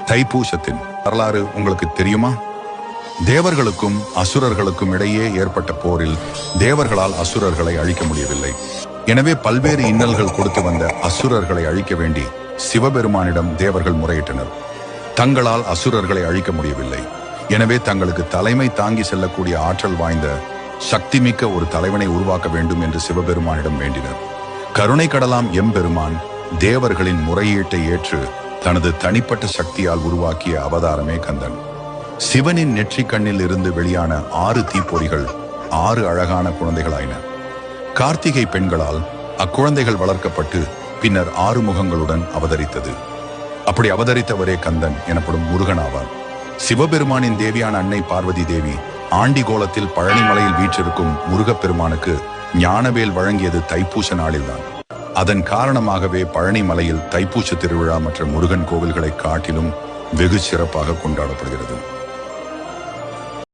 தைப்பூசத்தின் வரலாறு உங்களுக்கு தெரியுமா? தேவர்களுக்கும் அசுரர்களுக்கும் இடையே ஏற்பட்ட போரில் தேவர்களால் அசுரர்களை அழிக்க முடியவில்லை. எனவே பல்வேறு இன்னல்கள் கொடுத்து வந்த அசுரர்களை அழிக்க வேண்டி சிவபெருமானிடம் தேவர்கள் முறையிட்டனர். தங்களால் அசுரர்களை அழிக்க முடியவில்லை. எனவே தங்களுக்கு தலைமை தாங்கி செல்லக்கூடிய ஆற்றல் வாய்ந்த சக்திமிக்க ஒரு தலைவனை உருவாக்க வேண்டும் என்று சிவபெருமானிடம் வேண்டினர். கருணை கடலாம் எம்பெருமான் தேவர்களின் முறையீட்டை ஏற்று தனது தனிப்பட்ட சக்தியால் உருவாக்கிய அவதாரமே கந்தன். சிவனின் நெற்றிக் கண்ணில் இருந்து வெளியான 6 தீப்பொறிகள் 6 அழகான குழந்தைகளாயின. கார்த்திகை பெண்களால் அக்குழந்தைகள் வளர்க்கப்பட்டு பின்னர் 6 முகங்களுடன் அவதரித்தது. அப்படி அவதரித்தவரே கந்தன் எனப்படும் முருகன் ஆவார். சிவபெருமானின் தேவியான அன்னை பார்வதி தேவி ஆண்டிகோலத்தில் பழனிமலையில் வீற்றிருக்கும் முருகப்பெருமானுக்கு ஞானவேல் வழங்கியது தைப்பூச நாளில்தான். அதன் காரணமாகவே பழனிமலையில் தைப்பூச திருவிழா மற்ற முருகன் கோவில்களை காட்டிலும் வெகு சிறப்பாக கொண்டாடப்படுகிறது.